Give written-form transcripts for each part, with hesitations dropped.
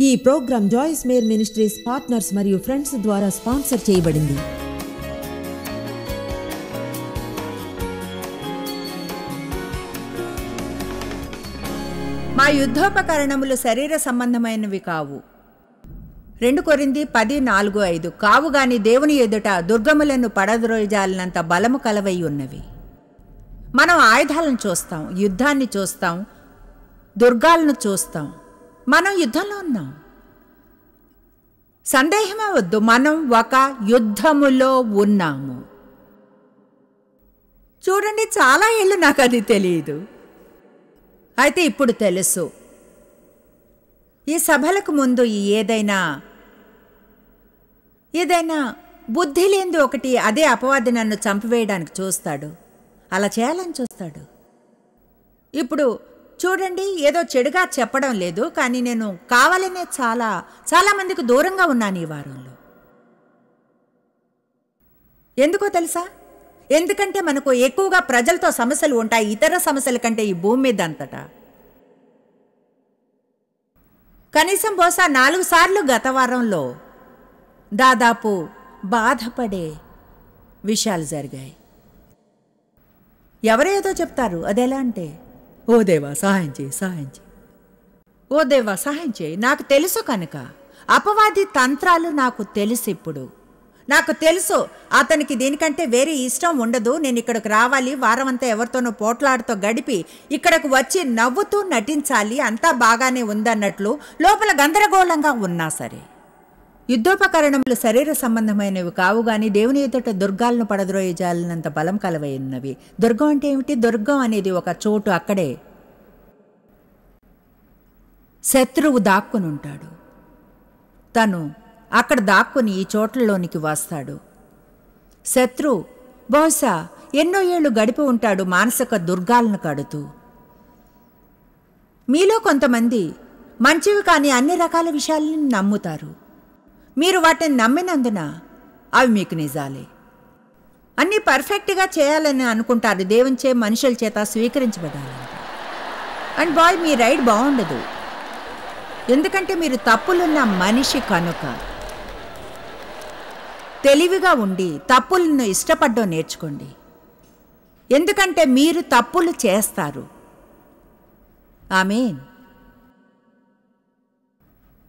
ఈ program Joyce Meyer ministries partners మరియు friends ద్వారా స్పాన్సర్ చేయబడింది. మా యుద్ధోపకరణములు శరీర సంబంధమైనవి కావు. 2 కొరింథీ 10:4-5 కావుగాని దేవుని ఎదుట దుర్గములను పడద్రోయజాలినంత బలము కలవై ఉన్నవి. మనం ఆయుధాలను చూస్తాం, యుద్ధాన్ని చూస్తాం, దుర్గాలను చూస్తాం. మనం యుద్ధంలో ఉన్నాం. సందేహమే వద్దు, మనం ఒక యుద్ధములో ఉన్నాము. చూడండి, చాలా ఏళ్ళు నాకు అది తెలియదు, అయితే ఇప్పుడు తెలుసు. ఈ సభలకు ముందు ఏదైనా బుద్ధి లేనిది ఒకటి, అదే అపవాది నన్ను చంపివేయడానికి చూస్తాడు, అలా చేయాలని చూస్తాడు. ఇప్పుడు చూడండి, ఏదో చెడుగా చెప్పడం లేదు, కానీ నేను కావాలనే చాలా మందికి దూరంగా ఉన్నాను ఈ వారంలో. ఎందుకో తెలుసా? ఎందుకంటే మనకు ఎక్కువగా ప్రజలతో సమస్యలు ఉంటాయి, ఇతర సమస్యల కంటే ఈ భూమి మీద అంతటా. కనీసం బహుశా 4 సార్లు గత వారంలో దాదాపు బాధపడే విషయాలు జరిగాయి. ఎవరేదో చెప్తారు, అదెలా అంటే, ఓ దేవా సహాయం చేయి, సహాయం చేయి, ఓ దేవా సహాయం చేయి. నాకు తెలుసు కనుక అపవాది తంత్రాలు నాకు తెలుసు. ఇప్పుడు నాకు తెలుసు అతనికి దీనికంటే వేరే ఇష్టం ఉండదు. నేను ఇక్కడికి రావాలి, వారమంతా ఎవరితోనో పోట్లాడుతూ గడిపి ఇక్కడకు వచ్చి నవ్వుతూ నటించాలి, అంతా బాగానే ఉందన్నట్లు లోపల గందరగోళంగా ఉన్నా సరే. యుద్ధోపకరణములు శరీర సంబంధమైనవి కావు గాని దేవుని ఎదుట దుర్గాలను పడద్రోయజాలినంత బలం కలవై ఉన్నవి. దుర్గం అంటే ఏమిటి? దుర్గం అనేది ఒక చోటు, అక్కడే శత్రువు దాక్కునుంటాడు. తను అక్కడ దాక్కుని ఈ చోట్లలోనికి వస్తాడు. శత్రువు బహుశా ఎన్నో ఏళ్ళు గడిపి ఉంటాడు మానసిక దుర్గాలను కడుతూ. మీలో కొంతమంది మంచివి కానీ అన్ని రకాల విషయాలను నమ్ముతారు. మీరు వాటిని నమ్మినందున అవి మీకు నిజాలే. అన్నీ పర్ఫెక్ట్గా చేయాలని అనుకుంటారు, దేవునిచే మనుషుల చేత స్వీకరించబడాలి. అండ్ బాయ్, మీ రైడ్ బాగుండదు, ఎందుకంటే మీరు తప్పులున్న మనిషి కనుక. తెలివిగా ఉండి తప్పులను ఇష్టపడ్డం నేర్చుకోండి, ఎందుకంటే మీరు తప్పులు చేస్తారు. ఆమేన్.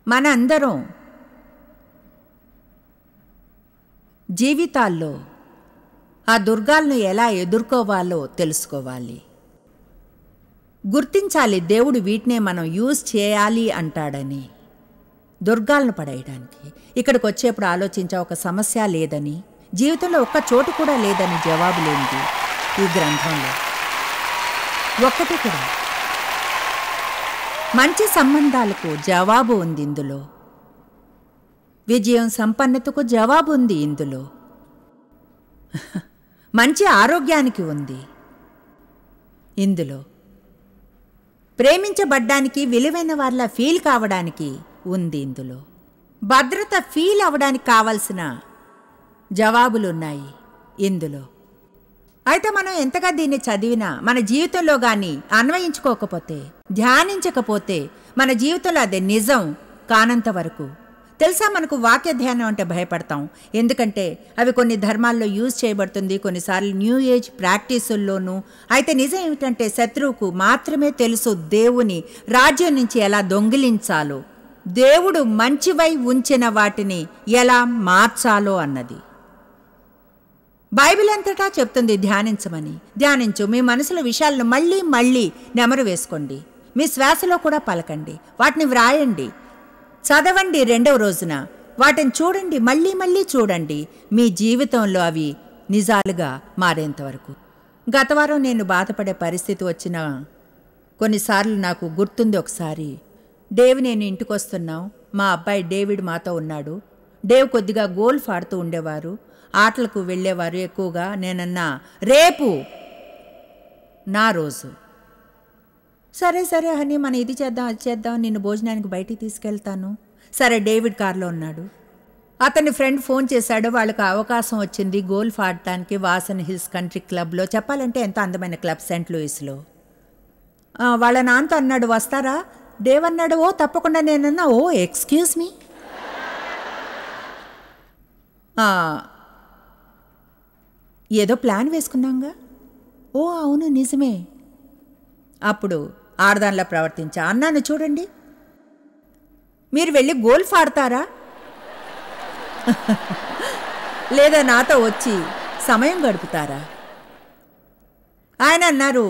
మన అందరం జీవితాల్లో ఆ దుర్గాలను ఎలా ఎదుర్కోవాలో తెలుసుకోవాలి, గుర్తించాలి. దేవుడు వీటినే మనం యూజ్ చేయాలి అంటాడని, దుర్గాలను పడేయడానికి. ఇక్కడికి వచ్చేప్పుడు ఆలోచించా, ఒక సమస్య లేదని, జీవితంలో ఒక్క చోటు కూడా లేదని జవాబు లేనిది ఈ గ్రంథంలో ఒక్కటి కూడా. మంచి సంబంధాలకు జవాబు ఉంది ఇందులో, విజయం సంపన్నతకు జవాబు ఉంది ఇందులో, మంచి ఆరోగ్యానికి ఉంది ఇందులో, ప్రేమించబడ్డానికి విలువైన వాళ్ళ ఫీల్ కావడానికి ఉంది ఇందులో, భద్రత ఫీల్ అవ్వడానికి కావలసిన జవాబులున్నాయి ఇందులో. అయితే మనం ఎంతగా దీన్ని చదివినా మన జీవితంలో కానీ అన్వయించుకోకపోతే, ధ్యానించకపోతే, మన జీవితంలో అది నిజం కానంత వరకు తెలుసా. మనకు వాక్య ధ్యానం అంటే భయపడతాం, ఎందుకంటే అవి కొన్ని ధర్మాల్లో యూజ్ చేయబడుతుంది, కొన్నిసార్లు న్యూ ఏజ్ ప్రాక్టీసుల్లోనూ. అయితే నిజం ఏమిటంటే శత్రువుకు మాత్రమే తెలుసు దేవుని రాజ్యం నుంచి ఎలా దొంగిలించాలో, దేవుడు మంచివై ఉంచిన వాటిని ఎలా మార్చాలో అన్నది. బైబిల్ అంతటా చెప్తుంది ధ్యానించమని. ధ్యానించు, మీ మనసులో విషయాలను మళ్ళీ మళ్ళీ నెమరు వేసుకోండి, మీ శ్వాసలో కూడా పలకండి, వాటిని వ్రాయండి, చదవండి. 2వ రోజున వాటిని చూడండి, మళ్ళీ మళ్ళీ చూడండి, మీ జీవితంలో అవి నిజాలుగా మారేంతవరకు. గత వారం నేను బాధపడే పరిస్థితి వచ్చిన కొన్నిసార్లు నాకు గుర్తుంది. ఒకసారి డేవ్ నేను ఇంటికి వస్తున్నాం, మా అబ్బాయి డేవిడ్ మాతో ఉన్నాడు. డేవ్ కొద్దిగా గోల్ఫ్ ఆడుతూ ఉండేవారు, ఆటలకు వెళ్ళేవారు ఎక్కువగా. నేనన్నా, రేపు నా రోజు, సరే సరే హనీ, మనం ఇది చేద్దాం అది చేద్దాం, నిన్ను భోజనానికి బయటికి తీసుకెళ్తాను. సరే, డేవిడ్ కారులో ఉన్నాడు. అతని ఫ్రెండ్ ఫోన్ చేశాడు, వాళ్ళకి అవకాశం వచ్చింది గోల్ఫ్ ఆడటానికి వాసన్ హిల్స్ కంట్రీ క్లబ్లో. చెప్పాలంటే ఎంతో అందమైన క్లబ్, సెయింట్ లూయిస్లో. వాళ్ళ నాన్నతో అన్నాడు, వస్తారా? దేవ్ అన్నాడు, ఓ తప్పకుండా. నేనన్నా, ఓ ఎక్స్క్యూజ్ మీ, ఏదో ప్లాన్ వేసుకున్నాంగా. ఓ అవును నిజమే. అప్పుడు ఆడదానిలా ప్రవర్తించా. అన్నాను, చూడండి, మీరు వెళ్ళి గోల్ఫ్ ఆడతారా లేదా నాతో వచ్చి సమయం గడుపుతారా? ఆయన అన్నారు,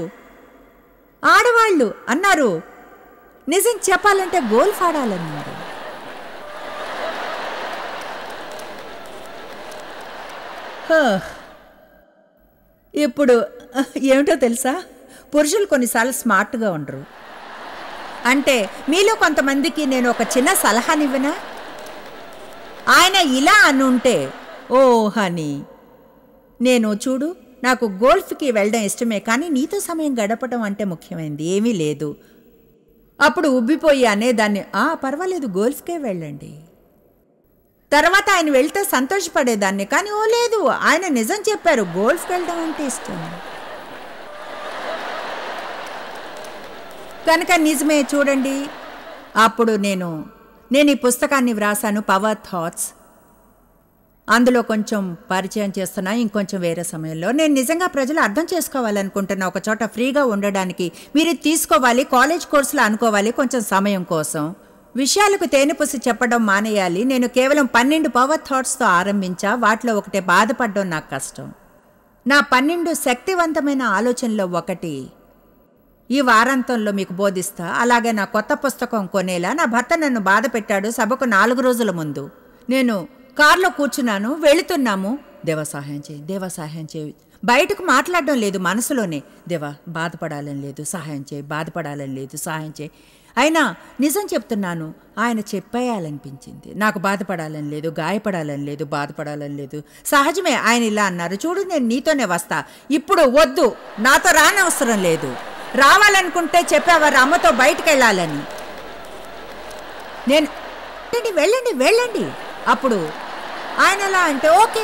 ఆడవాళ్ళు అన్నారు, నిజం చెప్పాలంటే గోల్ఫ్ ఆడాలన్నారు. ఇప్పుడు ఏమిటో తెలుసా, పురుషులు కొన్నిసార్లు స్మార్ట్గా ఉండరు. అంటే మీలో కొంతమందికి నేను ఒక చిన్న సలహానివ్వనా? ఆయన ఇలా అనుంటే, ఓ హనీ, నేను చూడు, నాకు గోల్ఫ్కి వెళ్ళడం ఇష్టమే, కానీ నీతో సమయం గడపడం అంటే ముఖ్యమైనది ఏమీ లేదు. అప్పుడు ఉబ్బిపోయి అనేదాన్ని, పర్వాలేదు గోల్ఫ్కే వెళ్ళండి. తర్వాత ఆయన వెళ్తే సంతోషపడేదాన్ని, కానీ ఓ లేదు, ఆయన నిజం చెప్పారు, గోల్ఫ్కి వెళ్ళడం అంటే ఇష్టం. కనుక నిజమే చూడండి. అప్పుడు నేను ఈ పుస్తకాన్ని వ్రాసాను, పవర్ థాట్స్. అందులో కొంచెం పరిచయం చేస్తున్నా, ఇంకొంచెం వేరే సమయంలో. నేను నిజంగా ప్రజలు అర్థం చేసుకోవాలనుకుంటున్నా. ఒక చోట ఫ్రీగా ఉండడానికి మీరు తీసుకోవాలి, కాలేజ్ కోర్సులో అనుకోవాలి, కొంచెం సమయం కోసం. విషయాలకు తేనెపూసి చెప్పడం మానేయాలి. నేను కేవలం 12 పవర్ థాట్స్తో ఆరంభించా. వాటిలో ఒకటే బాధపడడం నాకు కష్టం. నా 12 శక్తివంతమైన ఆలోచనలో ఒకటి ఈ వారాంతంలో మీకు బోధిస్తా. అలాగే నా కొత్త పుస్తకం కొనేలా నా భర్త నన్ను బాధ పెట్టాడు. సభకు 4 రోజుల ముందు నేను కారులో కూర్చున్నాను, వెళుతున్నాము. దేవా సహాయం చేయి, దేవా సహాయం చేయి. బయటకు మాట్లాడడం లేదు, మనసులోనే, దేవా బాధపడాలని లేదు, సహాయం చేయి, బాధపడాలని లేదు, సహాయం చేయి. అయినా నిజం చెప్తున్నాను, ఆయన చెప్పేయాలనిపించింది. నాకు బాధపడాలని లేదు, గాయపడాలని లేదు, బాధపడాలని లేదు. సహజమే. ఆయన ఇలా అన్నారు, చూడు, నేను నీతోనే వస్తా, ఇప్పుడు వద్దు, నాతో రానవసరం లేదు. రావాలనుకుంటే చెప్పేవారు అమ్మతో బయటకు వెళ్ళాలని. నేను వెళ్ళండి వెళ్ళండి. అప్పుడు ఆయన ఎలా అంటే, ఓకే.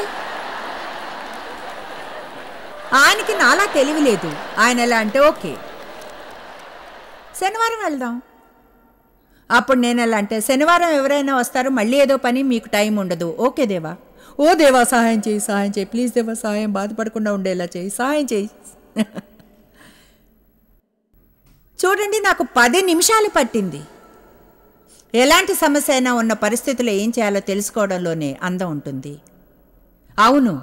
ఆయనకి నాలా తెలివి లేదు. ఆయన ఎలా అంటే, ఓకే శనివారం వెళ్దాం. అప్పుడు నేను ఎలా అంటే, శనివారం ఎవరైనా వస్తారు, మళ్ళీ ఏదో పని, మీకు టైం ఉండదు. ఓకే దేవా, ఓ దేవా సహాయం చేయి, సహాయం చేయి, ప్లీజ్ దేవా సహాయం, బాధపడకుండా ఉండేలా చేయి, సహాయం చేయి. చూడండి, నాకు 10 నిమిషాలు పట్టింది. ఎలాంటి సమస్య అయినా ఉన్న పరిస్థితుల్లో ఏం చేయాలో తెలుసుకోవడంలోనే అందం ఉంటుంది. అవును,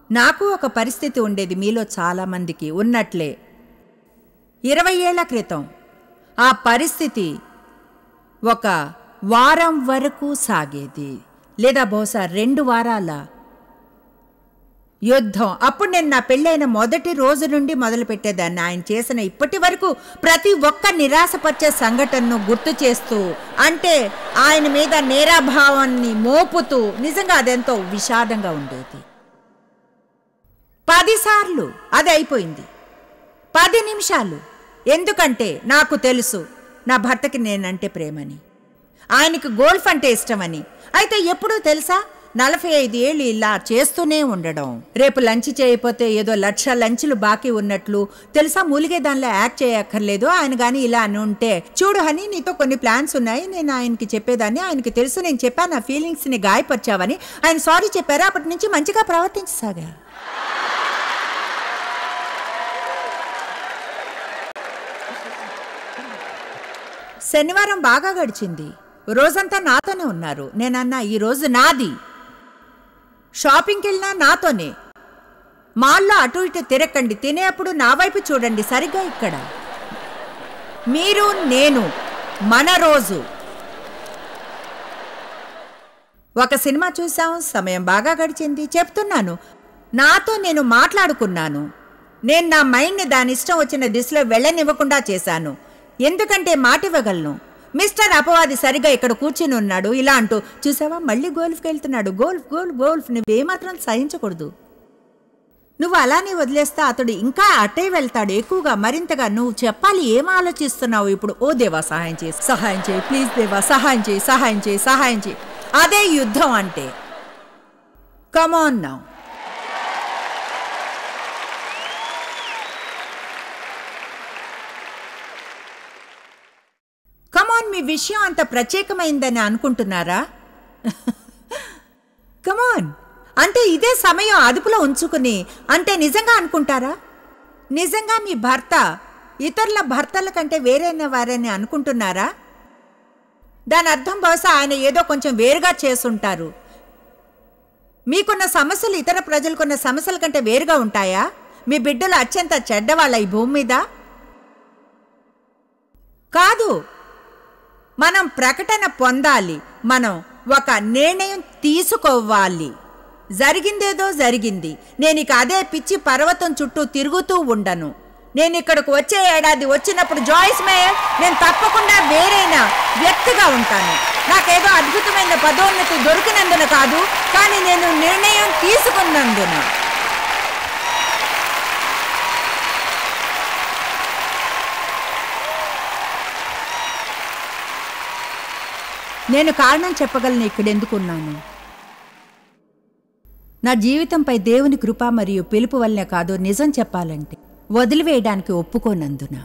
నాకు ఒక పరిస్థితి ఉండేది, మీలో చాలామందికి ఉన్నట్లే. 20 ఏళ్ల క్రితం ఆ పరిస్థితి ఒక వారం వరకు సాగేది, లేదా బహుశా 2 వారాల యుద్ధం. అప్పుడు నేను నా పెళ్ళైన మొదటి రోజు నుండి మొదలుపెట్టేదాన్ని. ఆయన చేసిన ఇప్పటి వరకు ప్రతి ఒక్క నిరాశపరిచే సంఘటనను గుర్తు చేస్తూ, అంటే ఆయన మీద నేరాభావాన్ని మోపుతూ, నిజంగా అదెంతో విషాదంగా ఉండేది. 10 సార్లు అది అయిపోయింది. 10 నిమిషాలు. ఎందుకంటే నాకు తెలుసు నా భర్తకి నేనంటే ప్రేమని, ఆయనకి గోల్ఫ్ అంటే ఇష్టమని. అయితే ఎప్పుడూ తెలుసా, 45 ఏళ్ళు ఇలా చేస్తూనే ఉండడం. రేపు లంచ్ చేయకపోతే ఏదో 1,00,000 లంచ్లు బాకీ ఉన్నట్లు తెలుసా, మూలిగే దానిలో యాక్ట్ చేయక్కర్లేదు. ఆయన కానీ ఇలా అని ఉంటే, చూడు హనీ, నీతో కొన్ని ప్లాన్స్ ఉన్నాయి, నేను ఆయనకి చెప్పేదాన్ని. ఆయనకి తెలుసు, నేను చెప్పాను, నా ఫీలింగ్స్ని గాయపరిచావని. ఆయన సారీ చెప్పారు. అప్పటి నుంచి మంచిగా ప్రవర్తించసాగా. శనివారం బాగా గడిచింది. రోజంతా నాతోనే ఉన్నారు. నేనన్నా, ఈరోజు నాది. షాపింగ్కి వెళ్ళినా నాతోనే. మాల్లో అటు ఇటు తిరగండి, తినేప్పుడు నా వైపు చూడండి, సరిగ్గా ఇక్కడ. మీరు నేను, మన రోజు. ఒక సినిమా చూసాం, సమయం బాగా గడిచింది. చెప్తున్నాను, నాతో నేను మాట్లాడుకున్నాను. నేను నా మైండ్ని దాని ఇష్టం వచ్చిన దిశలో వెళ్ళనివ్వకుండా చేశాను. ఎందుకంటే మాట ఇవ్వగలను. మిస్టర్ అపవాది సరిగా ఇక్కడ కూర్చుని ఉన్నాడు, ఇలా అంటూ, చూసావా మళ్ళీ గోల్ఫ్కి వెళ్తున్నాడు, గోల్ఫ్ గోల్ఫ్ గోల్ఫ్. నువ్వేమాత్రం సహించకూడదు. నువ్వు అలానే వదిలేస్తా అతడు ఇంకా అట్టే వెళ్తాడు, ఎక్కువగా, మరింతగా. నువ్వు చెప్పాలి, ఏం ఆలోచిస్తున్నావు ఇప్పుడు. ఓ దేవా సహాయం చేయి, సహాయం చేయి, ప్లీజ్ దేవా సహాయం చేయి, సహాయం చేయి, సహాయం చేయి. అదే యుద్ధం అంటే. కమాన్ నౌ. విషయం అంత ప్రత్యేకమైందని అనుకుంటున్నారా? కమాన్, అంటే ఇదే సమయం అదుపులో ఉంచుకుని అంటే నిజంగా అనుకుంటారా? నిజంగా మీ భర్త ఇతరుల భర్తల కంటే వేరైన వారని అనుకుంటున్నారా? దాని అర్థం బహుశా ఆయన ఏదో కొంచెం వేరుగా చేసుంటారు. మీకున్న సమస్యలు ఇతర ప్రజలకున్న సమస్యల కంటే వేరుగా ఉంటాయా? మీ బిడ్డలు అత్యంత చెడ్డవాళ్ళ ఈ భూమి మీద కాదు. మనం ప్రకటన పొందాలి, మనం ఒక నిర్ణయం తీసుకోవాలి. జరిగిందేదో జరిగింది. నేను ఇక అదే పిచ్చి పర్వతం చుట్టూ తిరుగుతూ ఉండను. నేను ఇక్కడికి వచ్చే ఏడాది వచ్చినప్పుడు జాయిస్ మేయర్ నేను తప్పకుండా వేరైన వ్యక్తిగా ఉంటాను. నాకేదో అద్భుతమైన పదోన్నతి దొరికినందున కాదు, కానీ నేను నిర్ణయం తీసుకున్నందున. నేను కారణం చెప్పగలను ఇక్కడెందుకున్నాను. నా జీవితంపై దేవుని కృప మరియు పిలుపు వల్లే కాదు, నిజం చెప్పాలంటే వదిలివేయడానికి ఒప్పుకోనందున.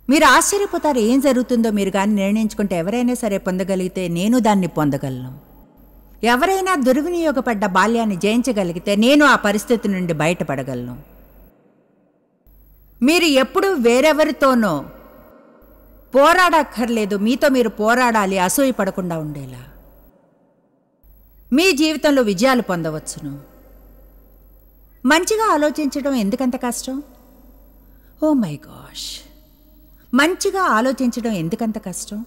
మీరు ఆశ్చర్యపోతారు ఏం జరుగుతుందో మీరు కానీ నిర్ణయించుకుంటే ఎవరైనా సరే పొందగలిగితే నేను దాన్ని పొందగలను. ఎవరైనా దుర్వినియోగపడ్డ బాల్యాన్ని జయించగలిగితే నేను ఆ పరిస్థితి నుండి బయటపడగలను. మీరు ఎప్పుడూ వేరెవరితోనో పోరాడక్కర్లేదు, మీతో మీరు పోరాడాలి అసూయపడకుండా ఉండేలా. మీ జీవితంలో విజయాలు పొందవచ్చును. మంచిగా ఆలోచించడం ఎందుకంత కష్టం? ఓ మై గాష్, మంచిగా ఆలోచించడం ఎందుకంత కష్టం?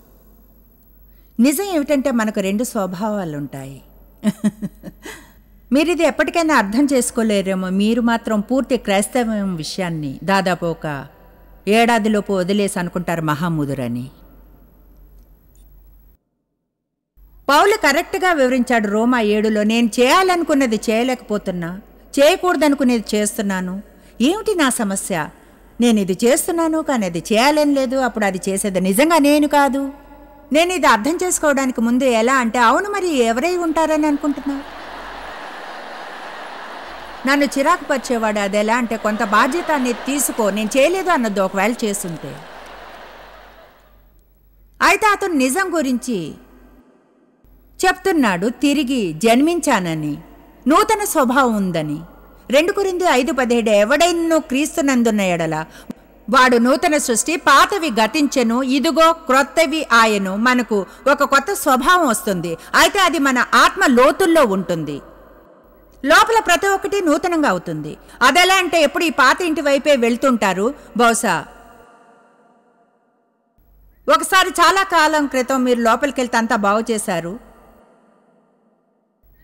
నిజం ఏమిటంటే మనకు 2 స్వభావాలుంటాయి. మీరు ఇది ఎప్పటికైనా అర్థం చేసుకోలేరేమో. మీరు మాత్రం పూర్తి క్రైస్తవం విషయాన్ని దాదాపు ఒక ఏడాదిలోపు వదిలేసి అనుకుంటారు మహాముదురని. పౌలు కరెక్ట్గా వివరించాడు రోమా 7లో, నేను చేయాలనుకున్నది చేయలేకపోతున్నా, చేయకూడదనుకునేది చేస్తున్నాను. ఏమిటి నా సమస్య? నేను ఇది చేస్తున్నాను కానీ అది చేయాలని లేదు. అప్పుడు అది చేసేది నిజంగా నేను కాదు. నేను ఇది అర్థం చేసుకోవడానికి ముందు ఎలా అంటే, అవును మరి ఎవరై ఉంటారని అనుకుంటున్నా. నన్ను చిరాకు పరిచేవాడు. అది ఎలా అంటే, కొంత బాధ్యత అనేది తీసుకో, నేను చేయలేదు అన్నది ఒకవేళ చేస్తుంటే. అయితే అతను నిజం గురించి చెప్తున్నాడు, తిరిగి జన్మించానని, నూతన స్వభావం ఉందని. 2 కొరింథీ 5:17 ఎవడైనను క్రీస్తునందున్న ఎడల వాడు నూతన సృష్టి, పాతవి గతించెను, ఇదిగో క్రొత్తవి ఆయను. మనకు ఒక కొత్త స్వభావం వస్తుంది. అయితే అది మన ఆత్మ లోతుల్లో ఉంటుంది. లోపల ప్రతి ఒక్కటి నూతనంగా అవుతుంది. అదెలా అంటే, ఎప్పుడు ఈ పాత ఇంటి వైపే వెళ్తుంటారు. బహుశా ఒకసారి చాలా కాలం క్రితం మీరు లోపలికి వెళ్తే అంతా బాగు చేశారు,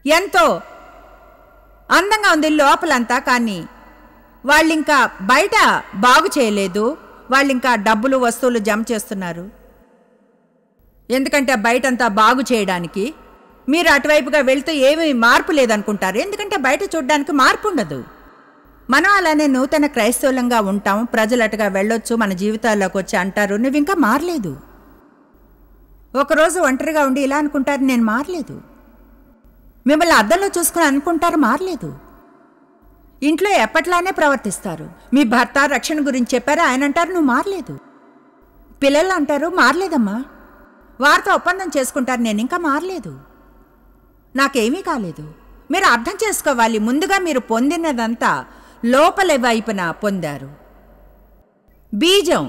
ఎంతో అందంగా ఉంది లోపలంతా, కానీ వాళ్ళింకా బయట బాగు చేయలేదు. వాళ్ళింకా డబ్బులు వస్తువులు జమ చేస్తున్నారు. ఎందుకంటే బయటంతా బాగు చేయడానికి మీరు అటువైపుగా వెళ్తే ఏమీ మార్పు లేదనుకుంటారు. ఎందుకంటే బయట చూడడానికి మార్పు ఉండదు. మనం అలానే నూతన క్రైస్తవులంగా ఉంటాం. ప్రజలు అటుగా వెళ్ళొచ్చు, మన జీవితాల్లోకి వచ్చి అంటారు, నువ్వు ఇంకా మారలేదు. ఒకరోజు ఒంటరిగా ఉండి ఇలా అనుకుంటారు, నేను మారలేదు. మిమ్మల్ని అద్దంలో చూసుకుని అనుకుంటారు, మారలేదు. ఇంట్లో ఎప్పట్లానే ప్రవర్తిస్తారు. మీ భర్త రక్షణ గురించి చెప్పారు, ఆయన అంటారు, నువ్వు మారలేదు. పిల్లలు అంటారు, మారలేదమ్మా. వారితో ఒప్పందం చేసుకుంటారు, నేను ఇంకా మారలేదు, నాకేమీ కాలేదు. మీరు అర్థం చేసుకోవాలి, ముందుగా మీరు పొందినదంతా లోపల వైపున పొందారు. బీజం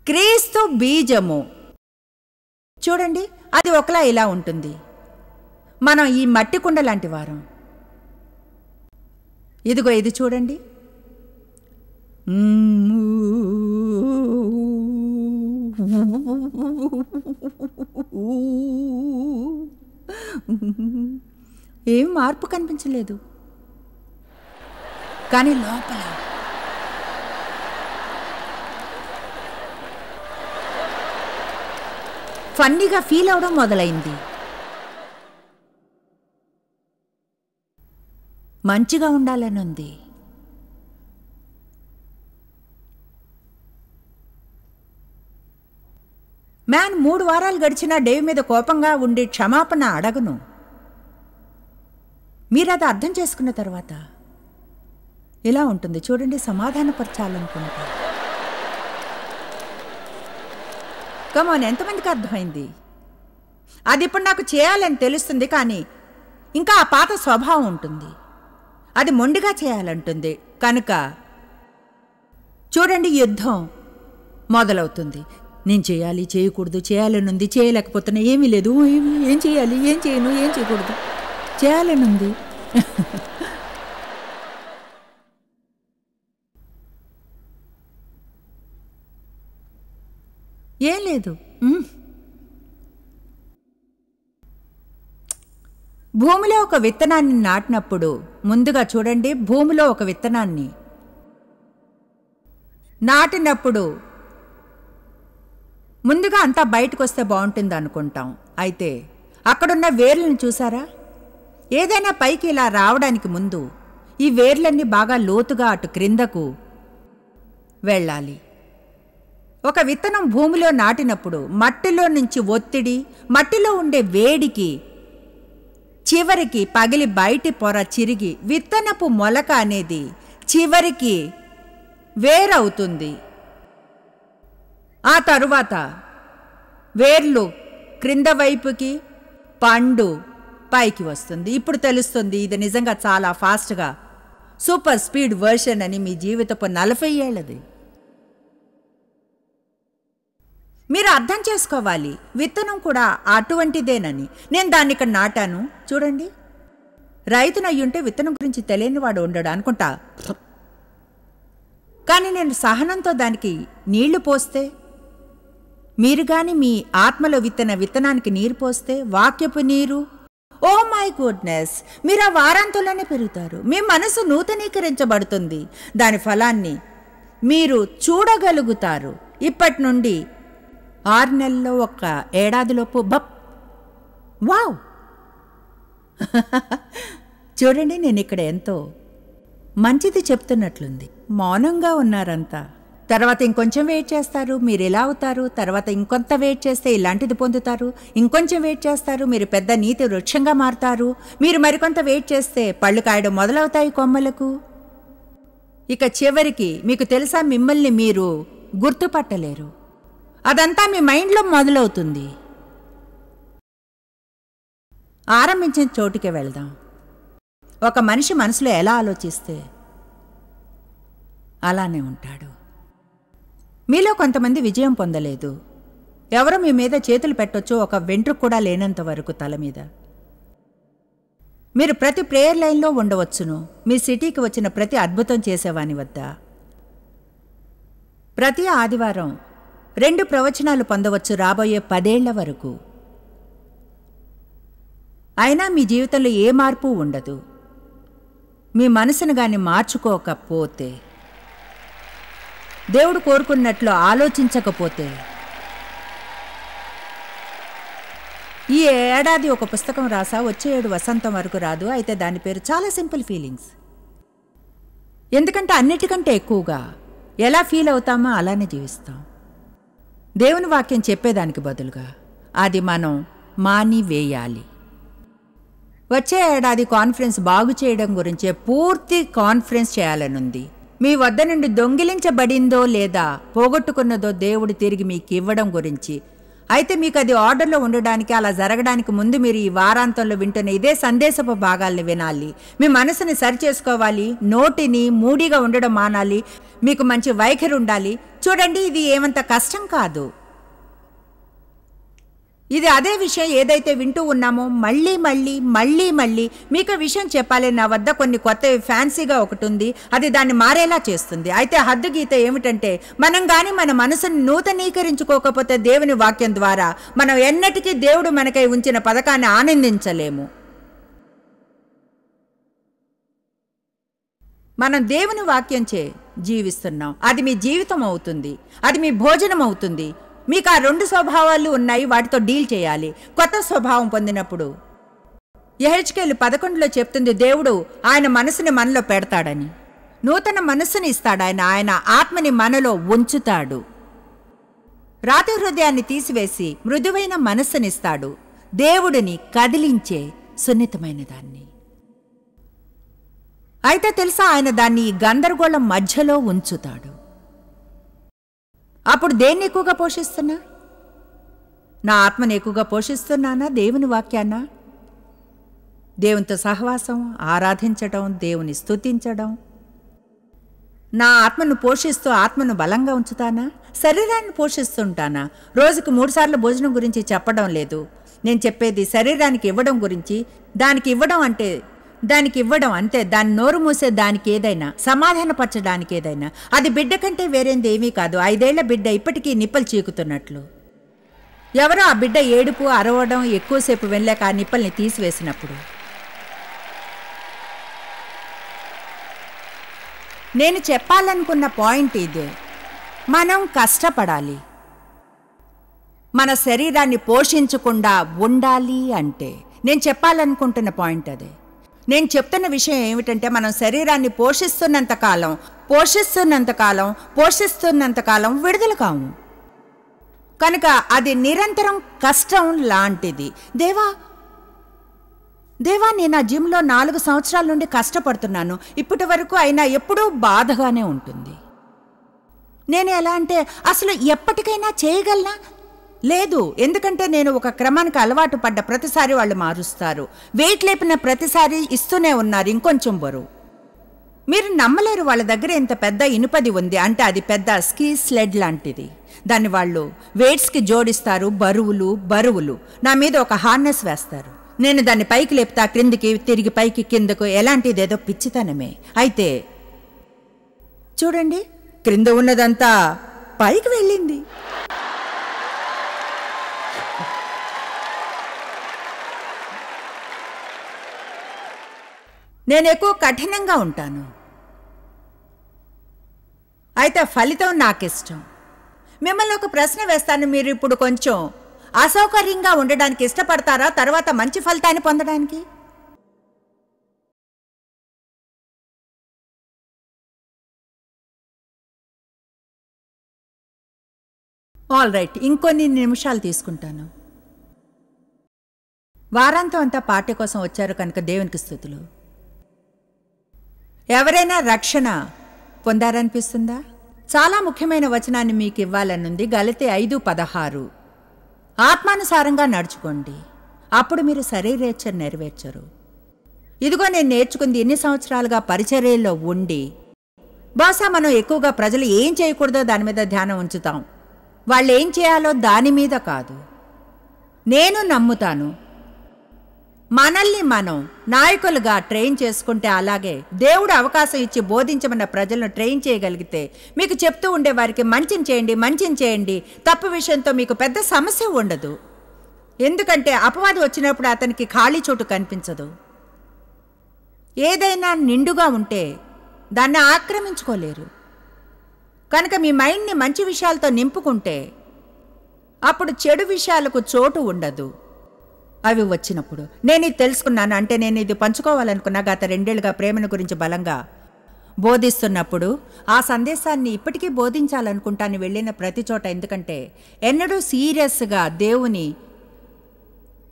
క్రీస్తు బీజము చూడండి, అది ఒకలా ఇలా ఉంటుంది. మనం ఈ మట్టి కుండ లాంటి వారం. ఇదిగో ఇది చూడండి. ఏం మార్పు కనిపించలేదు, కానీ లోపల ఫన్నీగా ఫీల్ అవడం మొదలైంది. మంచిగా ఉండాలని ఉంది. మ్యాన్ 3 వారాలు గడిచినా డేవ్ మీద కోపంగా ఉండి క్షమాపణ అడగను. మీరది అర్థం చేసుకున్న తర్వాత ఇలా ఉంటుంది చూడండి, సమాధానపరచాలనుకుంటా. కమాన్, ఎంతమందికి అర్థమైంది? అది ఇప్పుడు నాకు చేయాలని తెలుస్తుంది, కానీ ఇంకా ఆ పాత స్వభావం ఉంటుంది, అది మొండిగా చేయాలంటుంది. కనుక చూడండి, యుద్ధం మొదలవుతుంది. నేను చేయాలి, చేయకూడదు, చేయాలనుంది, చేయలేకపోతున్నా, ఏమీ లేదు, ఏం చేయాలి, ఏం చేయను, ఏం చేయకూడదు, చేయాలనుంది. ఏం లేదు. భూమిలో ఒక విత్తనాన్ని నాటినప్పుడు ముందుగా చూడండి, భూమిలో ఒక విత్తనాన్ని నాటినప్పుడు ముందుగా అంతా బయటకు వస్తే బాగుంటుంది అనుకుంటాం. అయితే అక్కడున్న వేర్లను చూసారా? ఏదైనా పైకి ఇలా రావడానికి ముందు ఈ వేర్లన్నీ బాగా లోతుగా అటు క్రిందకు వెళ్ళాలి. ఒక విత్తనం భూమిలో నాటినప్పుడు మట్టిలో నుంచి ఒత్తిడి, మట్టిలో ఉండే వేడికి చివరికి పగిలి బయటి పొర చిరిగి విత్తనపు మొలక అనేది చివరికి వేరవుతుంది. ఆ తరువాత వేర్లు క్రింద వైపుకి, పండు పైకి వస్తుంది. ఇప్పుడు తెలుస్తుంది ఇది నిజంగా చాలా ఫాస్ట్గా సూపర్ స్పీడ్ వర్షన్ అని. మీ జీవితపు 40 ఏళ్ళది. మీరు అర్థం చేసుకోవాలి, విత్తనం కూడా అటువంటిదేనని. నేను దాన్ని ఇక్కడ నాటాను చూడండి. రైతునయ్యుంటే విత్తనం గురించి తెలియని వాడు ఉండడు అనుకుంటా, కానీ నేను సహనంతో దానికి నీళ్లు పోస్తే, మీరు కానీ మీ ఆత్మలో విత్తనానికి నీరు పోస్తే, వాక్యపు నీరు, ఓ మై గుడ్నెస్, మీరు ఆ వారాంతంలోనే పెరుగుతారు. మీ మనసు నూతనీకరించబడుతుంది. దాని ఫలాన్ని మీరు చూడగలుగుతారు. ఇప్పటి నుండి 6 నెలల్లో, 1 ఏడాదిలోపు వావ్. చూడండి, నేను ఇక్కడ ఎంతో మంచిది చెప్తున్నట్లుంది. మౌనంగా ఉన్నారంతా. తర్వాత ఇంకొంచెం వెయిట్ చేస్తారు, మీరు ఇలా అవుతారు. తర్వాత ఇంకొంత వెయిట్ చేస్తే ఇలాంటిది పొందుతారు. ఇంకొంచెం వెయిట్ చేస్తారు, మీరు పెద్ద నీతి వృక్షంగా మారుతారు. మీరు మరికొంత వెయిట్ చేస్తే పళ్ళు కాయడం మొదలవుతాయి కొమ్మలకు. ఇక చివరికి మీకు తెలుసా, మిమ్మల్ని మీరు గుర్తుపట్టలేరు. అదంతా మీ మైండ్లో మొదలవుతుంది. ఆరంభించిన చోటుకే వెళ్దాం. ఒక మనిషి మనసులో ఎలా ఆలోచిస్తే అలానే ఉంటాడు. మీలో కొంతమంది విజయం పొందలేదు. ఎవరో మీ మీద చేతులు పెట్టొచ్చు, ఒక వెంట్రుక కూడా లేనంత వరకు తల మీద. మీరు ప్రతి ప్రేయర్ లైన్లో ఉండవచ్చును. మీ సిటీకి వచ్చిన ప్రతి అద్భుతం చేసేవాని వద్ద ప్రతి ఆదివారం 2 ప్రవచనాలు పొందవచ్చు రాబోయే 10 ఏళ్ల వరకు. అయినా మీ జీవితంలో ఏ మార్పు ఉండదు. మీ మనసును గాని మార్చుకోకపోతే, దేవుడు కోరుకున్నట్లు ఆలోచించకపోతే. ఈ ఏడాది ఒక పుస్తకం రాసా, వచ్చే 7 వసంతం వరకు రాదు. అయితే దాని పేరు చాలా సింపుల్ ఫీలింగ్స్. ఎందుకంటే అన్నిటికంటే ఎక్కువగా ఎలా ఫీల్ అవుతామో అలానే జీవిస్తాం. దేవుని వాక్యం చెప్పేదానికి బదులుగా అది మనం మానివేయాలి. వచ్చే ఏడాది కాన్ఫరెన్స్ బాగు చేయడం గురించే పూర్తి కాన్ఫరెన్స్ చేయాలనుంది. మీ వద్ద నుండి దొంగిలించబడిందో లేదా పోగొట్టుకున్నదో దేవుడు తిరిగి మీకు ఇవ్వడం గురించి. అయితే మీకు అది ఆర్డర్లో ఉండడానికి, అలా జరగడానికి ముందు మీరు ఈ వారాంతంలో వింటున్న ఇదే సందేశపు భాగాల్ని వినాలి. మీ మనసుని సరిచేసుకోవాలి. నోటిని మూడిగా ఉండడం మానాలి. మీకు మంచి వైఖరి ఉండాలి. చూడండి, ఇది ఏమంత కష్టం కాదు. ఇది అదే విషయం ఏదైతే వింటూ ఉన్నామో మళ్ళీ మళ్ళీ మళ్ళీ మళ్ళీ మీకు విషయం చెప్పాలి. నా వద్ద కొన్ని కొత్తవి ఫ్యాన్సీగా ఒకటి ఉంది, అది దాన్ని మారేలా చేస్తుంది. అయితే హద్దు గీత ఏమిటంటే, మనం కానీ మన మనసుని నూతనీకరించుకోకపోతే దేవుని వాక్యం ద్వారా మనం ఎన్నటికీ దేవుడు మనకై ఉంచిన పథకాన్ని ఆనందించలేము. మనం దేవుని వాక్యంచే జీవిస్తున్నాం. అది మీ జీవితం అవుతుంది, అది మీ భోజనం అవుతుంది. మీకు ఆ 2 స్వభావాలు ఉన్నాయి, వాటితో డీల్ చేయాలి. కొత్త స్వభావం పొందినప్పుడు యెహెజ్కేలు 11లో చెప్తుంది, దేవుడు ఆయన మనసుని మనలో పెడతాడని. నూతన మనస్సుని ఇస్తాడు ఆయన. ఆయన ఆత్మని మనలో ఉంచుతాడు. రాతి హృదయాన్ని తీసివేసి మృదువైన మనస్సునిస్తాడు. దేవుడిని కదిలించే సున్నితమైన దాన్ని. అయితే తెలుసా, ఆయన దాన్ని ఈ గందరగోళం మధ్యలో ఉంచుతాడు. అప్పుడు దేన్ని ఎక్కువగా పోషిస్తున్నా? నా ఆత్మను ఎక్కువగా పోషిస్తున్నానా? దేవుని వాక్యాన్నా? దేవునితో సహవాసం, ఆరాధించడం, దేవుని స్తుతించడం. నా ఆత్మను పోషిస్తూ ఆత్మను బలంగా ఉంచుతానా? శరీరాన్ని పోషిస్తుంటానా? రోజుకు 3 సార్లు భోజనం గురించి చెప్పడం లేదు. నేను చెప్పేది శరీరానికి ఇవ్వడం గురించి. దానికి ఇవ్వడం అంతే. దాన్ని నోరు మూసే దానికి ఏదైనా, సమాధానపరచడానికి ఏదైనా. అది బిడ్డ కంటే వేరేంది ఏమీ కాదు. 5 ఏళ్ల బిడ్డ ఇప్పటికీ నిప్పలు చీకుతున్నట్లు. ఎవరో ఆ బిడ్డ ఏడుపు, అరవడం ఎక్కువసేపు వెళ్ళాక ఆ నిప్పల్ని తీసివేసినప్పుడు. నేను చెప్పాలనుకున్న పాయింట్ ఇదే. మనం కష్టపడాలి. మన శరీరాన్ని పోషించకుండా ఉండాలి అంటే నేను చెప్పాలనుకుంటున్న పాయింట్ అదే. నేను చెప్తున్న విషయం ఏమిటంటే, మనం శరీరాన్ని పోషిస్తున్నంతకాలం విడుదల కాము. కనుక అది నిరంతరం కష్టం లాంటిది. దేవా నేను ఆ జిమ్లో 4 సంవత్సరాల నుండి కష్టపడుతున్నాను, ఇప్పటి వరకు అయినా ఎప్పుడూ బాధగానే ఉంటుంది. నేను ఎలా అంటే, అసలు ఎప్పటికైనా చేయగలనా? లేదు. ఎందుకంటే నేను ఒక క్రమానికి అలవాటు పడ్డ ప్రతిసారి వాళ్ళు మారుస్తారు. వెయిట్ లేపిన ప్రతిసారి ఇస్తూనే ఉన్నారు ఇంకొంచెం బరువు. మీరు నమ్మలేరు, వాళ్ళ దగ్గర ఇంత పెద్ద ఇనుపది ఉంది అంటే అది పెద్ద స్కీ స్లెడ్ లాంటిది. దాన్ని వాళ్ళు వెయిట్స్కి జోడిస్తారు. బరువులు నా మీద ఒక హార్నెస్ వేస్తారు. నేను దాన్ని పైకి లేపుతా, క్రిందికి, తిరిగి పైకి, కిందకు. ఎలాంటిదేదో పిచ్చితనమే. అయితే చూడండి, క్రింద ఉన్నదంతా పైకి వెళ్ళింది. నేను ఎక్కువ కఠినంగా ఉంటాను. అయితే ఫలితం నాకిష్టం. మిమ్మల్ని ఒక ప్రశ్న వేస్తాను. మీరు ఇప్పుడు కొంచెం అసౌకర్యంగా ఉండడానికి ఇష్టపడతారా, తర్వాత మంచి ఫలితాన్ని పొందడానికి? ఆల్ రైట్, ఇంకొన్ని నిమిషాలు తీసుకుంటాను. వారాంతం అంతా పార్టీ కోసం వచ్చారు కనుక దేవునికి స్తుతులు. ఎవరైనా రక్షణ పొందారనిపిస్తుందా? చాలా ముఖ్యమైన వచనాన్ని మీకు ఇవ్వాలనుంది. గలతీ 5:16. ఆత్మానుసారంగా నడుచుకోండి, అప్పుడు మీరు శరీరేచ్ఛ నెరవేర్చరు. ఇదిగో నేను నేర్చుకుంది ఎన్ని సంవత్సరాలుగా పరిచర్యలో ఉండి. బహుశా మనం ఎక్కువగా ప్రజలు ఏం చేయకూడదో దాని మీద ధ్యానం ఉంచుతాం, వాళ్ళు ఏం చేయాలో దాని మీద కాదు. నేను నమ్ముతాను, మనల్ని మనం నాయకులుగా ట్రైన్ చేసుకుంటే, అలాగే దేవుడు అవకాశం ఇచ్చి బోధించమన్న ప్రజలను ట్రైన్ చేయగలిగితే, మీకు చెప్తూ ఉండే వారికి మంచిని చేయండి, తప్పు విషయంతో మీకు పెద్ద సమస్య ఉండదు. ఎందుకంటే అపవాది వచ్చినప్పుడు అతనికి ఖాళీ చోటు కనిపించదు. ఏదైనా నిండుగా ఉంటే దాన్ని ఆక్రమించుకోలేరు. కనుక మీ మైండ్ని మంచి విషయాలతో నింపుకుంటే అప్పుడు చెడు విషయాలకు చోటు ఉండదు. అవి వచ్చినప్పుడు నేను ఇది తెలుసుకున్నాను. అంటే నేను ఇది పంచుకోవాలనుకున్నా. గత 2 ఏళ్లుగా ప్రేమను గురించి బలంగా బోధిస్తున్నప్పుడు ఆ సందేశాన్ని ఇప్పటికీ బోధించాలనుకుంటాను వెళ్ళిన ప్రతి చోట. ఎందుకంటే ఎన్నడూ సీరియస్గా దేవుని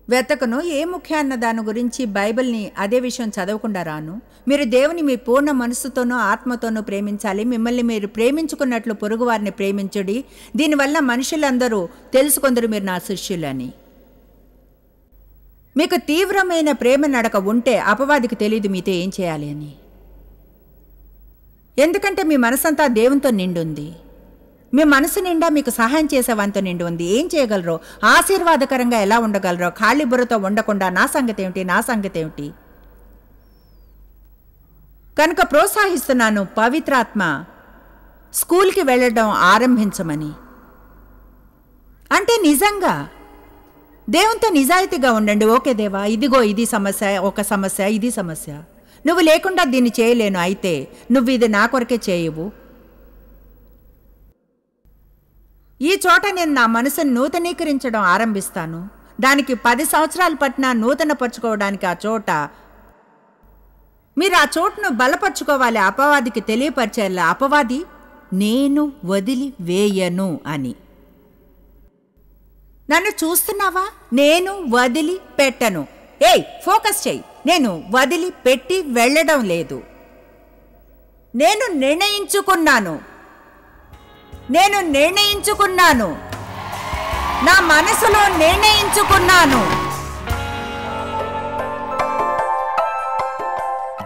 వెతకను. ఏ ముఖ్య అన్న దాని గురించి బైబిల్ని అదే విషయం చదవకుండా రాను. మీరు దేవుని మీ పూర్ణ మనస్సుతోనూ ఆత్మతోనూ ప్రేమించాలి. మిమ్మల్ని మీరు ప్రేమించుకున్నట్లు పొరుగువారిని ప్రేమించుడి. దీనివల్ల మనుషులందరూ తెలుసుకొందరు మీరు నా శిష్యులని. మీకు తీవ్రమైన ప్రేమ నడక ఉంటే అపవాదికి తెలియదు మీతో ఏం చేయాలి అని. ఎందుకంటే మీ మనసంతా దేవునితో నిండుంది. మీ మనసు నిండా మీకు సహాయం చేసేవాంతో నిండి ఉంది. ఏం చేయగలరో, ఆశీర్వాదకరంగా ఎలా ఉండగలరో, ఖాళీ బుర్రతో ఉండకుండా నా సంగతి ఏమిటి. కనుక ప్రోత్సహిస్తున్నాను, పవిత్రాత్మ స్కూల్కి వెళ్ళడం ఆరంభించమని. అంటే నిజంగా దేవునితో నిజాయితీగా ఉండండి. ఓకే దేవా, ఇదిగో ఇది సమస్య, ఒక సమస్య, ఇది సమస్య, నువ్వు లేకుండా దీన్ని చేయలేను, అయితే నువ్వు ఇది నా కొరకే చేయవు. ఈ చోట నేను నా మనసును నూతనీకరించడం ఆరంభిస్తాను. దానికి 10 సంవత్సరాలు పట్టినా నూతనపరుచుకోవడానికి ఆ చోట మీరు ఆ చోటును బలపరుచుకోవాలి. అపవాదికి తెలియపరిచేలా, అపవాది నేను వదిలి వేయను అని. నన్ను చూస్తున్నావా? నేను వదిలి పెట్టను. ఫోకస్ చెయ్యి. నేను వదిలి పెట్టి వెళ్ళడం లేదు. నేను నిర్ణయించుకున్నాను. నా మనసులో నిర్ణయించుకున్నాను.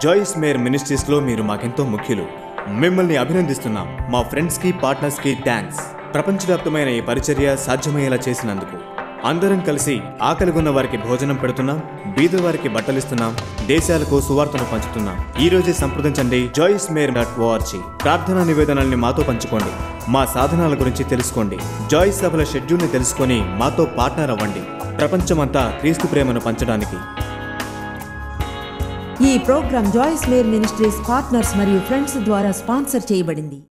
జాయిస్ మేర్ మినిస్ట్రీస్లో మీరు మాకెంతో ముఖ్యులు. మిమ్మల్ని అభినందిస్తున్నాం. మా ఫ్రెండ్స్కి, పార్ట్నర్స్కి థ్యాంక్స్. ప్రపంచవ్యాప్తమైన ఈ పరిచర్య సాధ్యమయ్యేలా చేసినందుకు. అందరం కలిసి ఆకలిగొన్న వారికి భోజనం పెడుతున్నాం, బీదవారికి బట్టలిస్తున్నాం, దేశాలకు సువార్తను పంచుతున్నాం. ఈ రోజే సంప్రదించండి joycemeir.org. ప్రార్థనా నివేదనల్ని మాతో పంచుకోండి. మా సాధనాల గురించి తెలుసుకోండి. జాయిస్ సభల షెడ్యూల్ని తెలుసుకొని మాతో పార్ట్నర్ అవ్వండి. ప్రపంచమంతా క్రీస్తు ప్రేమను పంచడానికి. ఈ program Joyce Meyer ministries partners మరియు ఫ్రెండ్స్ ద్వారా స్పాన్సర్ చేయబడింది.